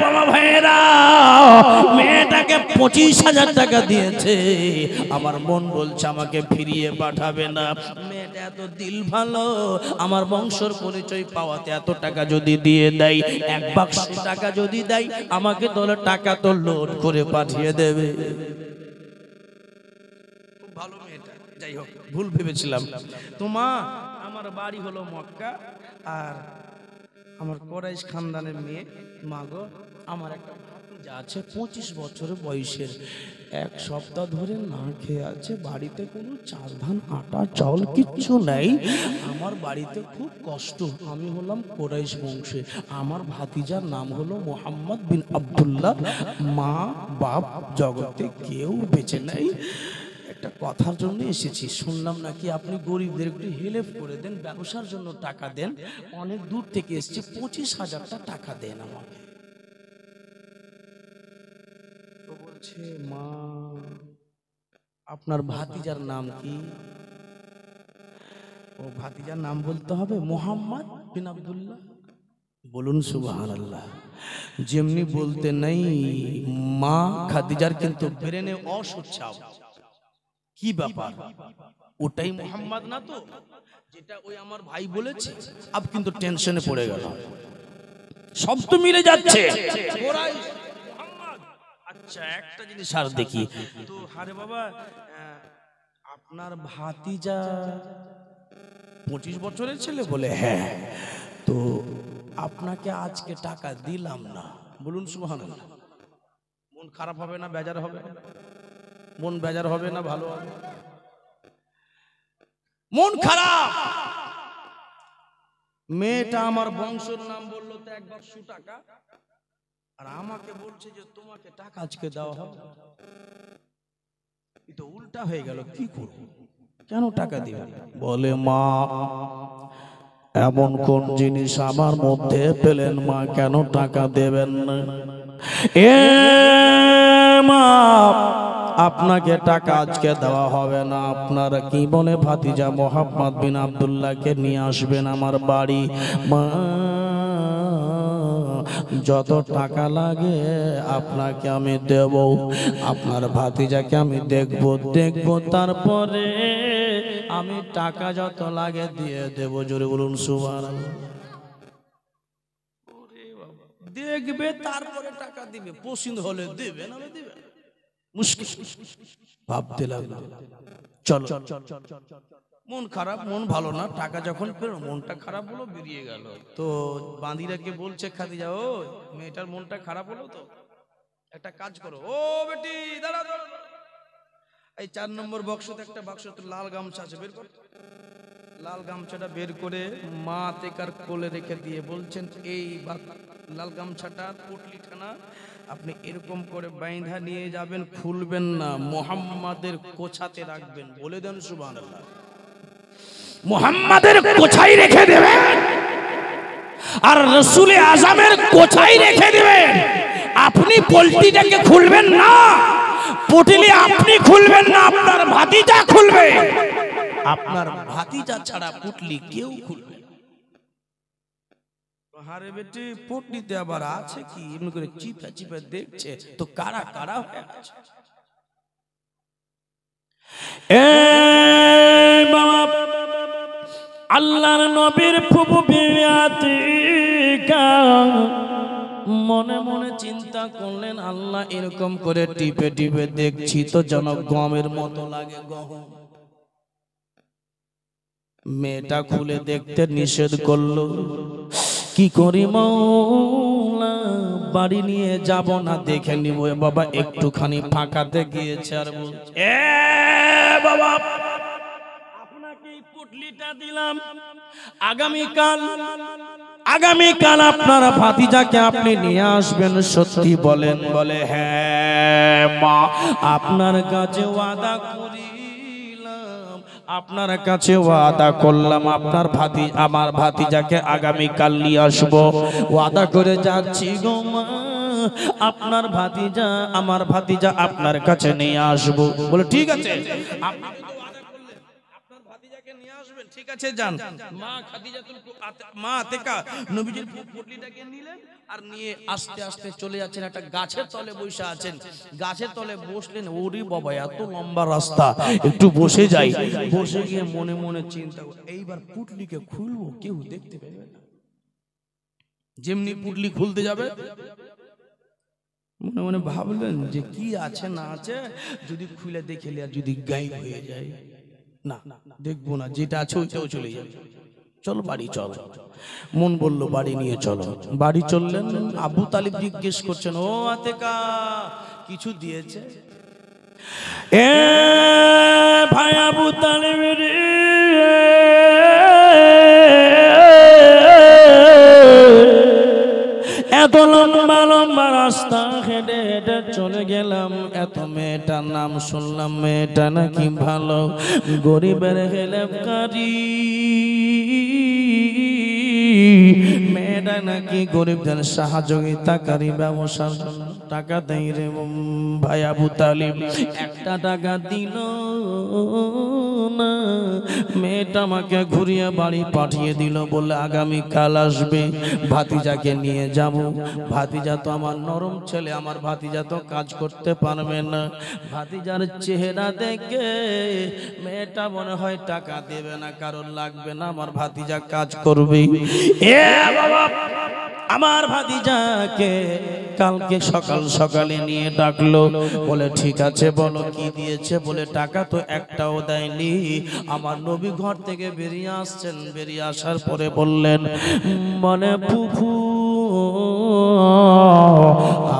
S1: বাবা ভাইরা, মেয়েটাকে 25,000 টাকা দিয়েছে, আমার মন বলছে আমাকে ফিরিয়ে পাঠাবে না। মেয়েটা এত দিল ভালো, আমার বংশের পরিচয় পাওয়াতে এত টাকা যদি দিয়ে দেয়, 1 বাক্স টাকা যদি দেয় আমাকে, তাহলে টাকা তো লোড করে পাঠিয়ে দেবে। খুব ভালো মেয়েটা, যাই হোক ভুল ভেবেছিলাম। তো মা, আমার বাড়ি হলো মক্কা, আর আমার কুরাইশ খানদানের মেয়ে। মা গো, আমার একটা ভাতিজা আছে 25 বছরের বয়সের, 1 সপ্তাহ ধরে না খেয়ে আছে, বাড়িতে কোনো চাল ধান আটা চাউল কিচ্ছু নেই, আমার বাড়িতে খুব কষ্ট। আমি হলাম কুরাইশ বংশে, আমার ভাতিজার নাম হলো মোহাম্মদ বিন আব্দুল্লাহ, মা বাপ জগতে কেউ বেঁচে নেই। একটা কথার জন্য এসেছি, শুনলাম নাকি আপনি গরিবদের একটু হেল্প করে দেন, ব্যবসার জন্য টাকা দেন, অনেক দূর থেকে এসেছি, 25,000 টাকা দেন আমাকে। তো বলছে, মা আপনার ভাতিজার নাম কি? ও ভাতিজার নাম বলতে হবে মোহাম্মদ বিন আব্দুল্লাহ। বলুন সুবহানাল্লাহ। যেমনি বলতে নেই, মা খাদিজার কিন্তু ব্রেনে অসুচ্ছাও, কি ব্যাপার, ওটাই মোহাম্মদ না তো যেটা ওই আমার ভাই বলেছে? আব কিন্তু টেনশনে পড়ে গেল, সব তো মিলে যাচ্ছে। আচ্ছা একটা জিনিস আর দেখি তো, আরে বাবা আপনার ভাতিজা 25 বছরের ছেলে? বলে, হ্যাঁ। তো আপনাকে আজকে টাকা দিলাম না, বলুন সুবহানাল্লাহ, মন খারাপ হবে না, বেজার হবে? মন বেজার হবে না ভালো হবে? মন খারাপ। মেয়েটা আমার বংশের নাম বললো তো 1 বাক্স টাকা, আর আমাকে বলছে যে তোমাকে টাকা আজকে দেওয়া হবে। এটা উল্টা হয়ে গেল, কি করব, কেন টাকা দিবেন? বলে, মা এমন কোন জিনিস আমার মধ্যে পেলেন মা, কেন টাকা দেবেন না? এ মা আপনাকে টাকা আজকে দেওয়া হবে না, আপনারা কি বলে ভাতিজা মোহাম্মদ বিন আব্দুল্লাহকে নিয়ে আসবেন আমার বাড়ি। মা যত টাকা লাগে আপনাকে আমি দেব, আপনার ভাতিজাকে আমি দেখব, তারপরে আমি টাকা যত লাগে দিয়ে দেব। জোরে বলুন সুবহানাল্লাহ। দেখবে তারপরে টাকা দিবে, পছন্দ হলে দেবে, না দিবে মুশকিল। ভাবতে লাগলো, চলো। মন খারাপ, মন ভালো না, টাকা যখন পেলো মনটা খারাপ হলো, বেরিয়ে গেল। তো বাঁদিরাকে বলছে খাদিজা, ও মেয়েটার মনটা খারাপ হলো তো একটা কাজ করো, ও বেটি দাঁড়া, এই 4 নম্বর বক্সতে একটা বাক্সতে লাল গামছা আছে, বের কর। লাল গামছাটা বের করে মা তেকার কোলে রেখে দিয়ে বলছেন, এই লাল গামছাটা পুটলিখানা আপনি এরকম করে বাইন্ধা নিয়ে যাবেন, খুলবেন না, মুহাম্মাদের কোছাতে রাখবেন। বলে দেন সুবহানাল্লাহ। মুহাম্মাদের কোছায় রেখে দেবেন, আর রাসূলে আযমের কোছায় রেখে দেবেন। আপনি পল্টিটাকে খুলবেন না, পুটলি আপনি খুলবেন না, আপনার ভাতিজা খুলবে। আপনার ভাতিজা ছাড়া পুটলি কেউ খুলবে না। হারে বেটি পটলিতে আবার আছে কি এমনি করে চিপে চিপে দেখছে তো কারা কারা হয়ে আছে। এ বাবা আল্লাহর নবীর ফুফু বিয়াতিকা মনে মনে চিন্তা করলেন, আল্লাহ এরকম করে টিপে টিপে দেখছি তো যেন গমের মতো লাগে গহম। মেয়েটা খুলে দেখতে নিষেধ করলো, কি করি মাওলা, বাড়ি নিয়ে যাব না, দেখে নিব। বাবা একটুখানি ফাঁকাতে গিয়েছে আর বলছে, এ বাবা আপনাকে এই পুটলিটা দিলাম, আগামীকাল আপনার ভাতিজাকে আপনি নিয়ে আসবেন, সত্যি বলেন? বলে হ্যাঁ মা, আপনার কাছে ওয়াদা করিলাম, আপনার কাছে ওয়াদা করলাম আমার ভাতিজাকে আগামীকাল নিয়ে আসবো, ওয়াদা করে যাচ্ছি গো মা, আপনার ভাতিজা আমার ভাতিজা আপনার কাছে নিয়ে আসবো। বলে ঠিক আছে, ঠিক আছে যান। মা আতেকা নবীজির পুটলিটাকে নিলেন আর নিয়ে আস্তে আস্তে চলে যাচ্ছেন, একটা গাছের তলে বসে আছেন। গাছের তলে বসলেন, ওরে বাবা এত লম্বা রাস্তা, একটু বসে যাই। বসে গিয়ে মনে মনে চিন্তা, এইবার পুটলিকে খুলবো, কেউ দেখতে পাবে না। যেমনি পুটলি খুলতে যাবে মনে মনে ভাবলেন যে কি আছে না আছে, যদি খুলে দেখে আর যদি গায়েব হয়ে যায়, না দেখবো না, যেটা আছে ওইটাও চলে যাবে, চলো বাড়ি চলো। মন বললো বাড়ি নিয়ে চলো। বাড়ি চললেন, আবু তালিব জিজ্ঞেস করছেন, ও আতেকা কিছু দিয়েছে? এ ভাই আবু তালিব রে, এত লম্বা লম্বা রাস্তা হেঁটে হেঁটে চলে গেলাম, এত মেয়েটার নাম শুনলাম, মেয়েটা নাকি ভালো, গরিবের হেলেপকারী, মেয়েটা নাকি গরিবদের সাহায্যকারী, ব্যবসার জন্য টাকা দেয় রে ভাই আবু তালিব। একটা টাকা দিল না, মেয়েটা আমাকে ঘুরিয়ে বাড়ি পাঠিয়ে দিল, বলে আগামীকাল আসবে, ভাতিজাকে নিয়ে যাব। ভাতিজা তো আমার নরম ছেলে, আমার ভাতিজা তো কাজ করতে পারবে না। ভাতিজার চেহারা দেখে মেয়েটা মনে হয় টাকা দেবে না, কারণ লাগবে না, আমার ভাতিজা কাজ করবে। এ বাবা আমার ভাতিজাকে কালকে সকাল সকালে নিয়ে ডাকলো, বলে ঠিক আছে বলো কি দিয়েছে? বলে টাকা তো একটাও দেয়নি। আমার নবী ঘর থেকে বেরিয়ে আসছেন, বেরিয়ে আসার পরে বললেন, মানে ফুফু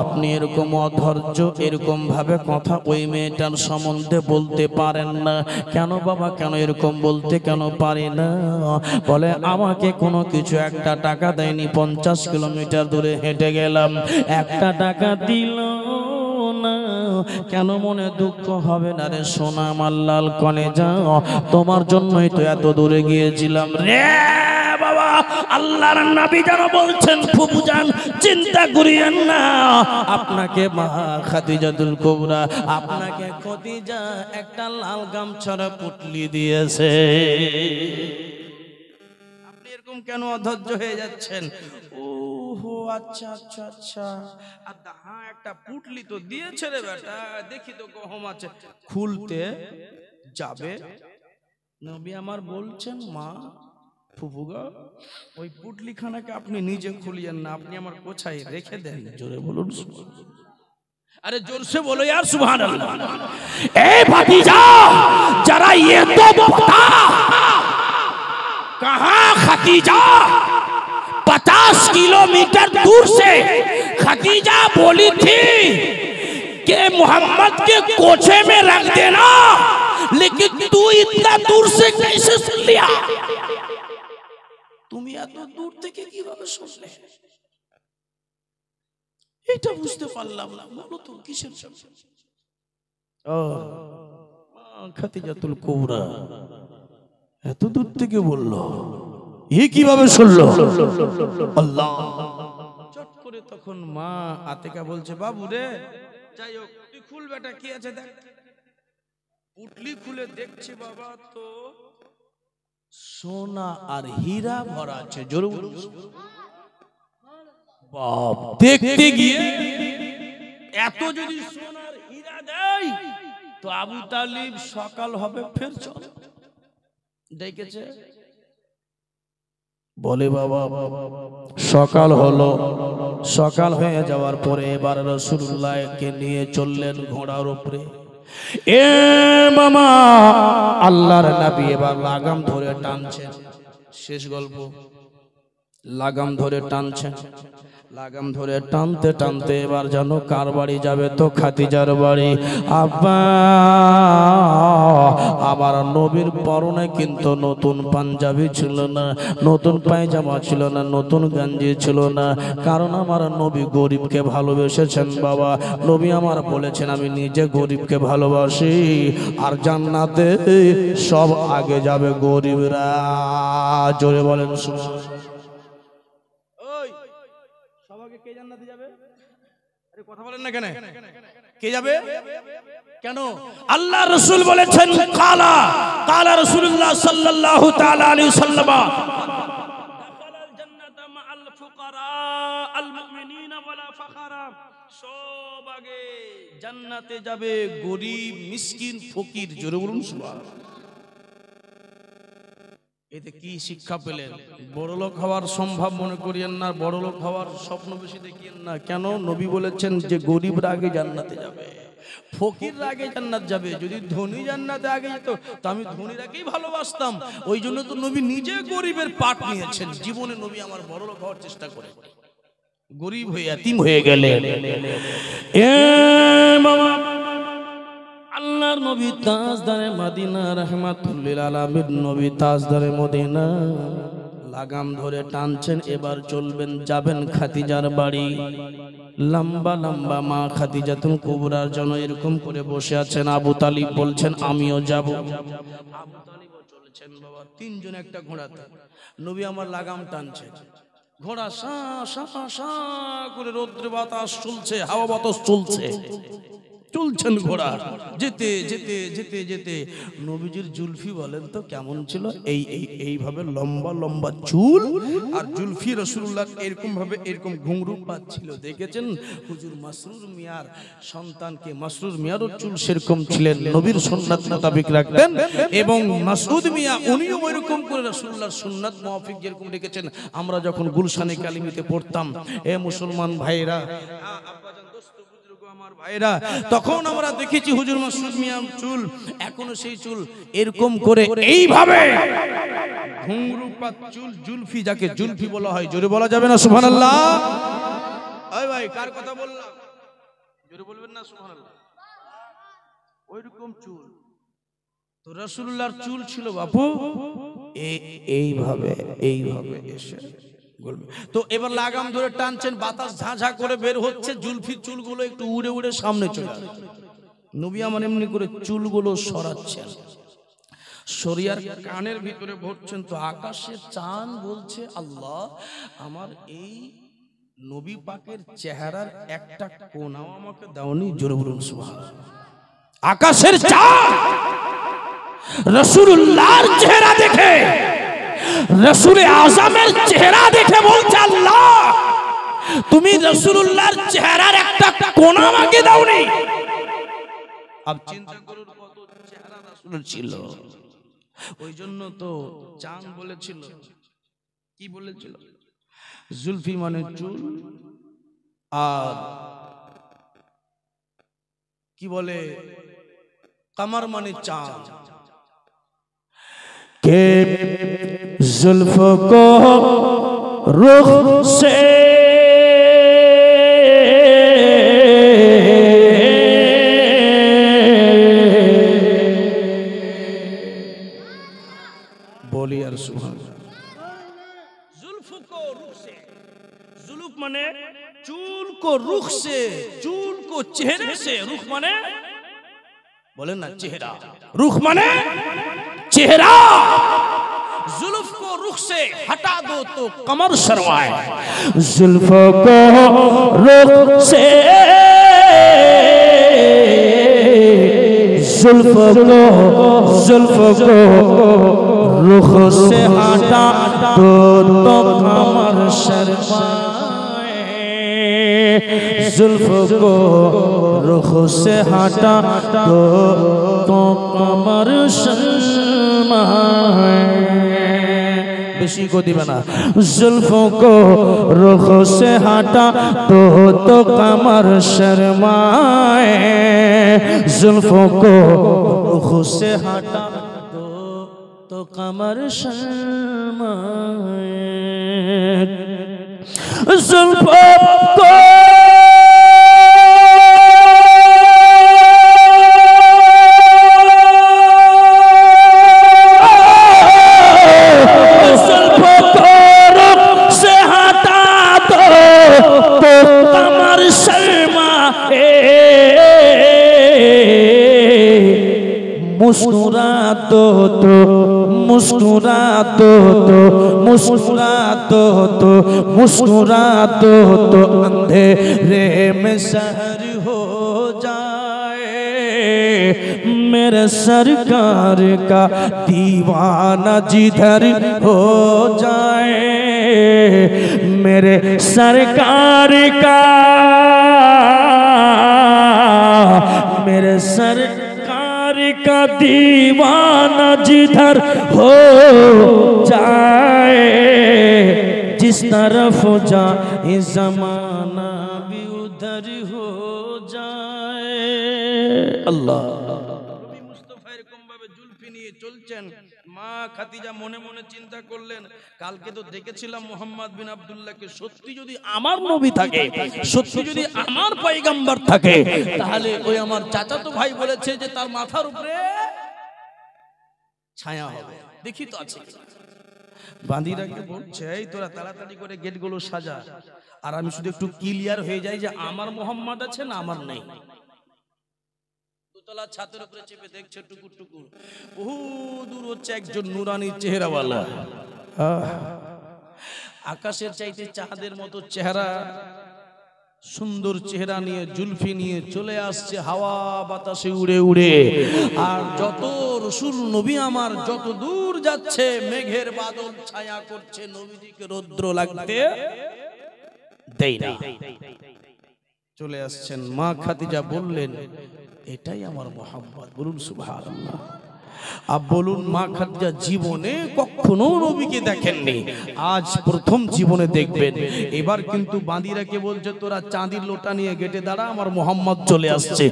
S1: আপনি এরকম অধৈর্য, এরকম ভাবে কথা ওই মেয়েটার সম্বন্ধে বলতে পারেন না কেন বাবা? কেন এরকম বলতে কেন পারি না? বলে আমাকে কোনো কিছু একটা টাকা দেয়নি, 50 কিলোমিটার দূরে হেঁটে গেলাম, একটা টাকা দিল না। কেন মনে দুঃখ হবে না রে সোনা আমার লাল কলেজা, তোমার জন্যই তো এত দূরে গিয়েছিলাম রে বাবা। আল্লাহর নবী যেন বলছেন, ফুফু জান চিন্তা করিয়েন না, আপনাকে মা খাদিজাতুল কুবরা, আপনাকে খাদিজা একটা লাল গামছার পুটলি দিয়েছে। আপনি এরকম কেন অধৈর্য হয়ে যাচ্ছেন? ওহো আচ্ছা আচ্ছা আচ্ছা, আর হ্যাঁ একটা পুটলি তো দিয়েছে রে বেটা, দেখি তো গহম আছে। খুলতে যাবে, নবী আমার বলছেন, মা ফুফুগা ওই পুটলি খানাকে আপনি নিজে খুলিয়েন না, আপনি আমার কোছায় রেখে দেন। জোরে বলুন, আরে জোরসে বলো यार সুবহানাল্লাহ। এ ভাতিজা जरा ये तो बता कहां खतीजा? 50 किलोमीटर दूर से खतीजा बोली थी कि मोहम्मद के कोचे में रख देना, लेकिन तू इतना दूर से कैसे सुन लिया? তুমি এত দূর থেকে কিভাবে শুনলে? এটা বুঝতে পারলাম না, বলো তো কিসের জন্য? ও খাদিজাতুল কুবরা এত দূর থেকে বললো, এই কিভাবে শুনলো? আল্লাহ। চট করে তখন মা আতেকা বলছে, বাবু রে যাই হোক তুই খুল বেটা, কি আছে দেখ। পুটলি খুলে দেখছি বাবা, তো সোনা আর হীরা ভরা আছে। জোরে বলুন। বাপ, দেখতে গিয়ে এত যদি সোনার হীরা দেয় তো আবু তালিব সকাল হবে ফের চল দেখেছে। বলে বাবা সকাল হলো, সকাল হয়ে যাওয়ার পরে এবার রাসূলুল্লাহকে নিয়ে চললেন ঘোড়ার উপরে। এ মামা, আল্লাহর নবী এবার লাগাম ধরে টানছেন। শেষ গল্প, লাগাম ধরে টানছেন। লাগাম ধরে টানতে টানতে এবার যেন কার বাড়ি যাবে, তো খাদিজার বাড়ি। আব্বা, আমার নবীর পরনে কিন্তু নতুন পাঞ্জাবি ছিল না, নতুন পায়জামা ছিল না, নতুন গঞ্জি ছিল না, কারণ আমার নবী গরিবকে ভালোবেসেছেন বাবা। নবী আমার বলেছেন আমি নিজে গরিবকে ভালোবাসি, আর জান্নাতে সব আগে যাবে গরিবরা। জোরে বলেন সুবহানাল্লাহ। কে জান্নাতে যাবে? আরে কথা বলেন না কেন? কে যাবে? কেন? আল্লাহ রাসূল বলেছেন কালা রাসূলুল্লাহ সাল্লাল্লাহু তাআলা আলাইহি ওয়াসাল্লাম দাখালাল জান্নাতা মাআল ফুকারা আল মুমিনিনা ওয়ালা ফাখারা। সব আগে জান্নাতে যাবে গরিব, মিসকিন, ফকির। জোরে বলুন সুবহানাল্লাহ। এতে কি শিক্ষা পেলেন? বড়লোক হওয়ার সম্ভব মনে করিয়েন না, বড়লোক হওয়ার স্বপ্ন বেশি দেখিয়েন না। কেন? নবী বলেছেন যে গরিবরা আগে জান্নাতে যাবে, ফকিররা আগে জান্নাত যাবে। যদি ধনী জান্নাতে আগে যেত তো আমি ধনীরাকেই ভালোবাসতাম। ওই জন্য তো নবী নিজে গরিবের পাট নিয়েছেন। জীবনে নবী আমার বড়লোক হওয়ার চেষ্টা করে গরিব হয়ে এতিম হয়ে গেলেন। এ মামা, আল্লাহর নবী তাজদারে মদিনা রাহমাতুল লিল আলামিন, নবী তাজদারে মদিনা লাগাম ধরে টানছেন। এবার চলবেন, যাবেন খাদিজার বাড়ি। লম্বা লম্বা মা খাদিজাতুল কুবরার জন্য এরকম করে বসে আছেন। আবু তালিব বলছেন আমিও যাব। আবু তালিবও চলছেন বাবা, তিনজন একটা ঘোড়াতে। নবী আমার লাগাম টানছে, ঘোড়া সা সা সা করে রৌদ্র বাতাস চলছে, হাওয়া বাতাস চলছে, চলছেন ঘোড়া। যেতে যেতে যেতে যেতে নবীজির জুলফি বলেন তো কেমন ছিল? এইভাবে লম্বা লম্বা চুল, আর জুলফি রাসূলুল্লাহ এরকম ভাবে এরকম ঘুংরু পাচ্ছিল। দেখেছেন হুজুর মাসরুর মিয়ার সন্তানকে, মাসরুর মিয়ারও চুল সেরকম ছিলেন, নবীর সুন্নাত মোতাবেক রাখতেন। এবং মাসউদ মিয়া উনিও ওইরকম করে রাসূলুল্লাহর সুন্নাত মাফিক যেরকম রেখেছেন। আমরা যখন গুলশানে কালিমিতে পড়তাম, এ মুসলমান ভাইরা, আমার ভাইরা, তখন আমরা দেখেছি হুজুর মাসউদ মিয়ার চুল এখনো সেই চুল এরকম করে এইভাবে ঘুংরু পাত চুল, জুলফি, যাকে জুলফি বলা হয়। জোরে বলা যাবে না সুবহানাল্লাহ? ওই ভাই কার কথা বললাম? জোরে বলবেন না সুবহানাল্লাহ? ওইরকম চুল তো রাসূলুল্লাহর চুল ছিল বাপু, এইভাবে এইভাবে এসে বলবে। তো এবার লাগাম ধরে টানছেন, বাতাস ঝাঁঝা করে বের হচ্ছে, জুলফির চুলগুলো একটু উড়ে উড়ে সামনে চলে আসছে। নবী আমার এমনি করে চুলগুলো সরাচ্ছেন, শরিয়ার কানের ভিতরে ভরছেন। তো আকাশে চাঁদ বলছে আল্লাহ, আমার এই নবী পাকের চেহারার একটা কোণাও আমাকে দাওনি। জোরে বলুন সুবহানাল্লাহ। আকাশের চাঁদ রাসূলুল্লাহর চেহারা দেখে, রাসূলে আযমের চেহারা দেখে বলছে আল্লাহ, তুমি রাসূলুল্লাহর চেহারার একটা কোণা আমাকে দাওনি। আব চিন্তা করুন কত চেহারা রাসূলের ছিল। ওই জন্য তো চাঁদ বলেছিল, কি বলেছিল? জুলফি মানে চুল, আর কি বলে কামার মানে চাঁদ। के जुल्फ को रुख से बोली यार सुभान। जुल्फ को रुख से, जुल्फ माने चूल को रुख से, चूल को चेहरे से, रुख माने बोले ना चेहरा, रुख माने चेहरा। जुल्फ को रुख से हटा दो तो कमर शर्माए। जुल्फ को रुख से, जुल्फ को रुख से हटा दो तो कमर शर्माए। जुल्फ को रुख से हटा तो कमर शर्माए बेशी को दिबे ना जुल्फों को रुख से हटा तो कमर शर्माए जुल्फों को रुख से हटा तो कमर शर्माए जुल्फों को मुस्कुरा दो तो मुस्कुरा दो तो मुस्कुरा दो तो मुस्कुरा दो तो अंधेरे में सहर हो जाए मेरे सरकार का दीवाना जिधर हो जाए मेरे सरकार का मेरे का दीवाना जिधर हो जाए जिस तरफ जाए जमाना भी उधर हो जाए अल्लाह नबी मुस्तफा এরকম ভাবে জুলফি নিয়ে চলছেন মা খাদিজা মনে মনে চিন্তা করলেন কালকে তো দেখেছিলাম মুহাম্মদ বিন আব্দুল্লাহকে সত্যি যদি আমার নবী থাকে সত্যি যদি আমার পয়গম্বর থাকে তাহলে ওই আমার চাচাতো ভাই বলেছে যে তার মাথার উপরে ছায়া হবে দেখি তো আছে বাঁদিরাকে বলছে এই তোরা তাড়াতাড়ি করে গেটগুলো সাজা আর আমি শুধু একটু ক্লিয়ার হয়ে যাই যে আমার মুহাম্মদ আছে না আমার নেই দোতলা ছাদের উপরে চেপে দেখছে টুকুর টুকুর বহু দূর হচ্ছে একজন নুরানি চেহারাওয়ালা আকাশের চাইতে চাঁদের মতো চেহারা সুন্দর চেহারা নিয়ে জুলফি নিয়ে চলে আসছে হাওয়া বাতাসে উড়ে উড়ে আর যত রাসূল নবী আমার যত দূর যাচ্ছে মেঘের বাদল ছায়া করছে নবীজিকে রৌদ্র লাগতে দেয় না চলে আসছেন মা খাদিজা বললেন এটাই আমার মুহাম্মদ বলুন সুবহানাল্লাহ अब बोलून माँ खादिजा जीवने कखनो नबीके देखेनনি आज प्रथम जीवने देखबेन এবার কিন্তু বাঁদিরাকে বলছে তোরা চাঁদির লোটা নিয়ে গেটে দাঁড়া আমার মুহাম্মদ চলে আসছে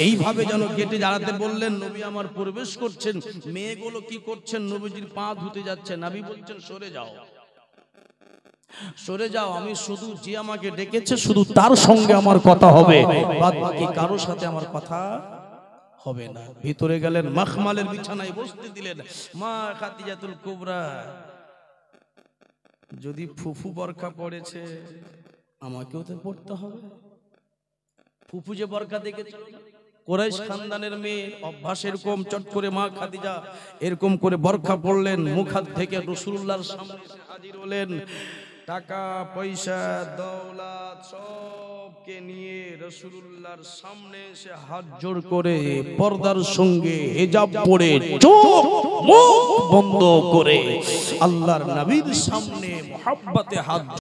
S1: এইভাবে যেন গেটে দাঁড়াতে বললেন নবী আমার প্রবেশ করছেন মেয়েগুলো কি করছেন নবীজির পা ধুতে যাচ্ছে নবী বলছেন সরে যাও আমি শুধু যে আমাকে ডেকেছে শুধু তার সঙ্গে আমার কথা হবে বাদ বাকি কারোর সাথে আমার কথা হবে না ভিতরে গেলেন মখমালের বিছানায় বসতে দিলেন মা খাদিজাতুল কুবরা যদি ফুফু বরকা পড়েছে আমাকেও তো পড়তে হবে ফুফু যে বরকা দেখেছিল কুরাইশ খানদানের মেয়ে অভ্যাস এরকম চট করে মা খাদিজা এরকম করে বরকা পড়লেন মুখ হাত থেকে রাসূলুল্লাহর সামনে এসে হাজির হলেন টাকা পয়সা দৌলত সবকে নিয়ে রাসূলুল্লাহর সামনে এসে হাত জোড় করে পর্দার সঙ্গে হিজাব পরে চোখ মুখ বন্ধ করে আল্লাহর নবীর সামনে মুহাব্বতে হাত